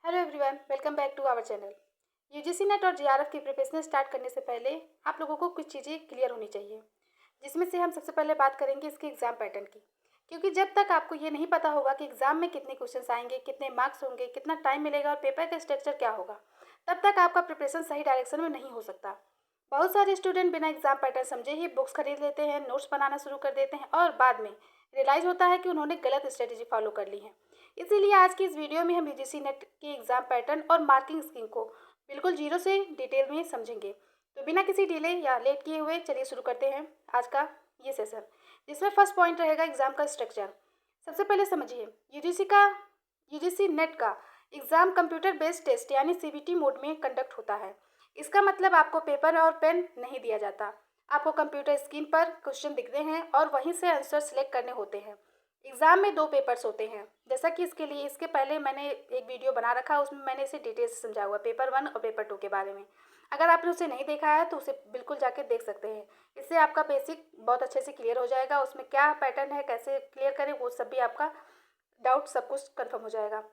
Hello everyone, welcome back to our channel. UGC NET और JRF की preparation start करने से पहले आप लोगों को कुछ चीज़ें क्लियर होनी चाहिए, जिसमें से हम सबसे पहले बात करेंगे इसके एग्ज़ाम पैटर्न की। क्योंकि जब तक आपको ये नहीं पता होगा कि एग्ज़ाम में कितने क्वेश्चंस आएंगे, कितने मार्क्स होंगे, कितना टाइम मिलेगा और पेपर का स्ट्रक्चर क्या होगा, तब तक आपका प्रिपरेशन सही डायरेक्शन में नहीं हो सकता। बहुत सारे स्टूडेंट बिना एग्ज़ाम पैटर्न समझे ही बुक्स खरीद लेते हैं, नोट्स बनाना शुरू कर देते हैं और बाद में रियलाइज़ होता है कि उन्होंने गलत स्ट्रेटेजी फॉलो कर ली है। इसीलिए आज की इस वीडियो में हम यूजीसी नेट के एग्ज़ाम पैटर्न और मार्किंग स्कीम को बिल्कुल जीरो से डिटेल में समझेंगे। तो बिना किसी डिले या लेट किए हुए चलिए शुरू करते हैं आज का ये सेशन, जिसमें फर्स्ट पॉइंट रहेगा एग्ज़ाम का स्ट्रक्चर। सबसे पहले समझिए, यूजीसी नेट का एग्ज़ाम कंप्यूटर बेस्ड टेस्ट यानी सीबीटी मोड में कंडक्ट होता है। इसका मतलब आपको पेपर और पेन नहीं दिया जाता, आपको कंप्यूटर स्क्रीन पर क्वेश्चन दिखते हैं और वहीं से आंसर सेलेक्ट करने होते हैं। एग्ज़ाम में 2 पेपर्स होते हैं, जैसा कि इसके पहले मैंने एक वीडियो बना रखा है, उसमें मैंने इसे डिटेल से समझा हुआ है, पेपर 1 और पेपर 2 के बारे में। अगर आपने उसे नहीं देखा है तो उसे बिल्कुल जाके देख सकते हैं। इससे आपका बेसिक बहुत अच्छे से क्लियर हो जाएगा, उसमें क्या पैटर्न है, कैसे क्लियर करें, वो सब भी आपका डाउट सब कुछ कन्फर्म हो जाएगा।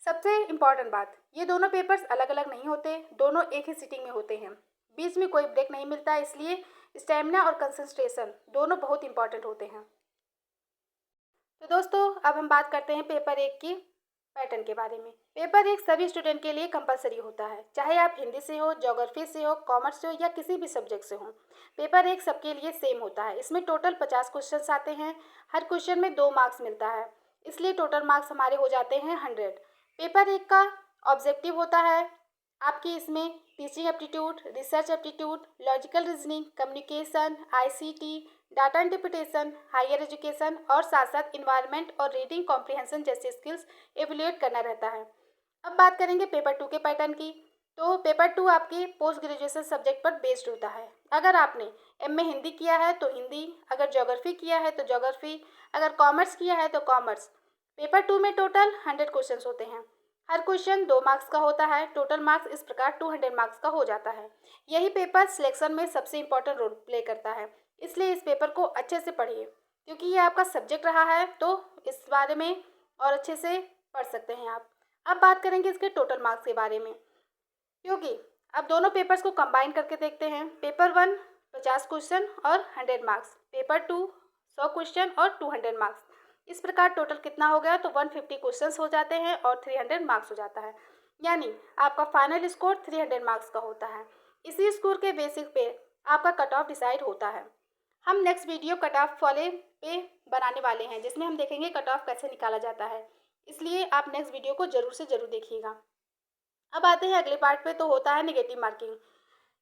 सबसे इम्पॉर्टेंट बात, ये दोनों पेपर्स अलग अलग नहीं होते, दोनों एक ही सिटिंग में होते हैं, बीच में कोई ब्रेक नहीं मिलता, इसलिए स्टेमिना और कंसंट्रेशन दोनों बहुत इंपॉर्टेंट होते हैं। तो दोस्तों, अब हम बात करते हैं पेपर 1 की पैटर्न के बारे में। पेपर 1 सभी स्टूडेंट के लिए कंपलसरी होता है, चाहे आप हिंदी से हो, ज्योग्राफी से हो, कॉमर्स से हो या किसी भी सब्जेक्ट से हो। पेपर 1 सबके लिए सेम होता है। इसमें टोटल 50 क्वेश्चन आते हैं, हर क्वेश्चन में 2 मार्क्स मिलता है, इसलिए टोटल मार्क्स हमारे हो जाते हैं 100। पेपर 1 का ऑब्जेक्टिव होता है आपकी इसमें teaching aptitude, research aptitude, logical reasoning, communication, ICT, data interpretation, higher education और साथ साथ इन्वायरमेंट और रीडिंग कॉम्प्रिहेंशन जैसे स्किल्स एवेल्यूएट करना रहता है। अब बात करेंगे पेपर 2 के पैटर्न की। तो पेपर 2 आपके पोस्ट ग्रेजुएशन सब्जेक्ट पर बेस्ड होता है। अगर आपने एमए हिंदी किया है तो हिंदी, अगर ज्योग्राफी किया है तो ज्योग्राफी, अगर कॉमर्स किया है तो कॉमर्स। पेपर 2 में टोटल 100 क्वेश्चन होते हैं, हर क्वेश्चन 2 मार्क्स का होता है, टोटल मार्क्स इस प्रकार 200 मार्क्स का हो जाता है। यही पेपर सिलेक्शन में सबसे इंपॉर्टेंट रोल प्ले करता है, इसलिए इस पेपर को अच्छे से पढ़िए, क्योंकि ये आपका सब्जेक्ट रहा है तो इस बारे में और अच्छे से पढ़ सकते हैं आप। अब बात करेंगे इसके टोटल मार्क्स के बारे में, क्योंकि अब दोनों पेपर्स को कंबाइन करके देखते हैं। पेपर 1 50 क्वेश्चन और 100 मार्क्स, पेपर 2 100 क्वेश्चन और 200 मार्क्स। इस प्रकार टोटल कितना हो गया, तो 150 क्वेश्चंस हो जाते हैं और 300 मार्क्स हो जाता है, यानी आपका फाइनल स्कोर 300 मार्क्स का होता है। इसी स्कोर के बेसिस पे आपका कट ऑफ डिसाइड होता है। हम नेक्स्ट वीडियो कट ऑफ वाले पे बनाने वाले हैं, जिसमें हम देखेंगे कट ऑफ कैसे निकाला जाता है, इसलिए आप नेक्स्ट वीडियो को ज़रूर से ज़रूर देखिएगा। अब आते हैं अगले पार्ट पे, तो होता है नेगेटिव मार्किंग।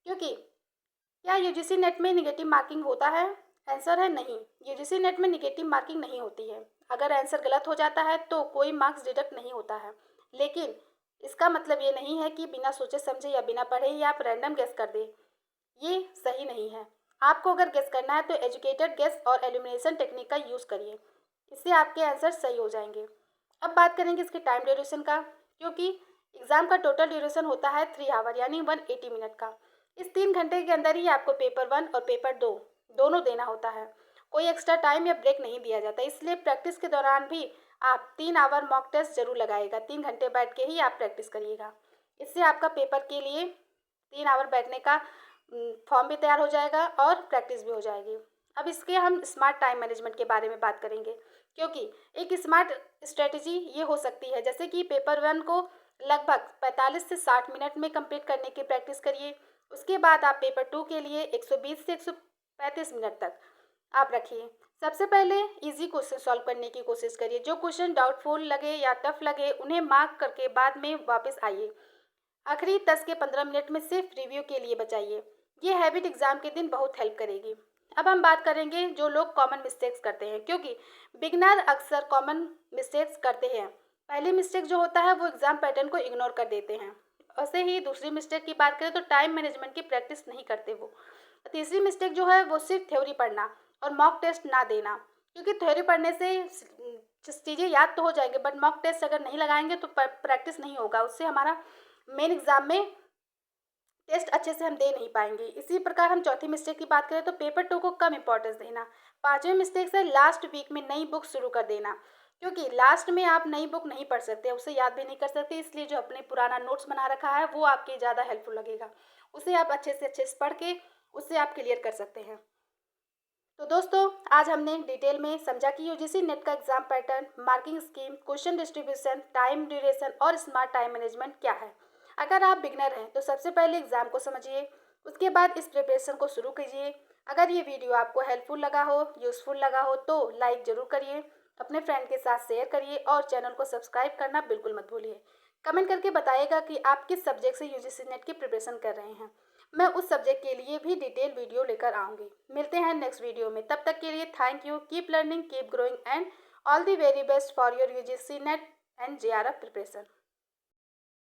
क्योंकि क्या यूजीसी नेट में नेगेटिव मार्किंग होता है? आंसर है नहीं, यूजीसी नेट में नेगेटिव मार्किंग नहीं होती है। अगर आंसर गलत हो जाता है तो कोई मार्क्स डिडक्ट नहीं होता है, लेकिन इसका मतलब ये नहीं है कि बिना सोचे समझे या बिना पढ़े ही आप रैंडम गेस कर दें, ये सही नहीं है। आपको अगर गेस करना है तो एजुकेटेड गेस और एलिमिनेशन टेक्निक का यूज़ करिए, इससे आपके आंसर सही हो जाएंगे। अब बात करेंगे इसके टाइम ड्यूरेशन का, क्योंकि एग्ज़ाम का टोटल ड्यूरेशन होता है 3 आवर यानी 180 मिनट का। इस 3 घंटे के अंदर ही आपको पेपर 1 और पेपर 2 दोनों देना होता है, कोई एक्स्ट्रा टाइम या ब्रेक नहीं दिया जाता। इसलिए प्रैक्टिस के दौरान भी आप 3 आवर मॉक टेस्ट जरूर लगाइएगा, 3 घंटे बैठ के ही आप प्रैक्टिस करिएगा। इससे आपका पेपर के लिए 3 आवर बैठने का फॉर्म भी तैयार हो जाएगा और प्रैक्टिस भी हो जाएगी। अब इसके हम स्मार्ट टाइम मैनेजमेंट के बारे में बात करेंगे, क्योंकि एक स्मार्ट स्ट्रेटजी ये हो सकती है, जैसे कि पेपर 1 को लगभग 45 से 60 मिनट में कंप्लीट करने की प्रैक्टिस करिए। उसके बाद आप पेपर 2 के लिए 120 से 135 मिनट तक आप रखिए। सबसे पहले इजी क्वेश्चन सॉल्व करने की कोशिश करिए, जो क्वेश्चन डाउटफुल लगे या टफ लगे उन्हें मार्क करके बाद में वापस आइए। आखिरी 10 के 15 मिनट में सिर्फ रिव्यू के लिए बचाइए, ये हैबिट एग्ज़ाम के दिन बहुत हेल्प करेगी। अब हम बात करेंगे जो लोग कॉमन मिस्टेक्स करते हैं, क्योंकि बिगनर अक्सर कॉमन मिस्टेक्स करते हैं। पहली मिस्टेक जो होता है वो एग्ज़ाम पैटर्न को इग्नोर कर देते हैं। वैसे ही दूसरी मिस्टेक की बात करें तो टाइम मैनेजमेंट की प्रैक्टिस नहीं करते वो। तीसरी मिस्टेक जो है वो सिर्फ थ्योरी पढ़ना और मॉक टेस्ट ना देना, क्योंकि थ्योरी पढ़ने से चीज़ें याद तो हो जाएंगे, बट मॉक टेस्ट अगर नहीं लगाएंगे तो प्रैक्टिस नहीं होगा, उससे हमारा मेन एग्ज़ाम में टेस्ट अच्छे से हम दे नहीं पाएंगे। इसी प्रकार हम चौथी मिस्टेक की बात करें तो पेपर 2 को कम इंपॉर्टेंस देना। पांचवी मिस्टेक से लास्ट वीक में नई बुक शुरू कर देना। क्योंकि लास्ट में आप नई बुक नहीं पढ़ सकते, उसे याद भी नहीं कर सकते, इसलिए जो अपने पुराना नोट्स बना रखा है वो आपके ज़्यादा हेल्पफुल लगेगा। उसे आप अच्छे से पढ़ के उससे आप क्लियर कर सकते हैं। तो दोस्तों, आज हमने डिटेल में समझा कि यूजीसी नेट का exam pattern, marking scheme, question distribution, time duration और स्मार्ट टाइम मैनेजमेंट क्या है। अगर आप बिगनर हैं तो सबसे पहले एग्जाम को समझिए, उसके बाद इस प्रिपरेशन को शुरू कीजिए। अगर ये वीडियो आपको हेल्पफुल लगा हो, यूज़फुल लगा हो तो लाइक ज़रूर करिए, अपने फ्रेंड के साथ शेयर करिए और चैनल को सब्सक्राइब करना बिल्कुल मत भूलिए। कमेंट करके बताइएगा कि आप किस सब्जेक्ट से यूजीसी नेट की प्रिपरेशन कर रहे हैं। मैं उस सब्जेक्ट के लिए भी डिटेल वीडियो लेकर आऊँगी। मिलते हैं नेक्स्ट वीडियो में, तब तक के लिए thank you, keep learning, keep growing and all the very best for your UGC net and JRF preparation.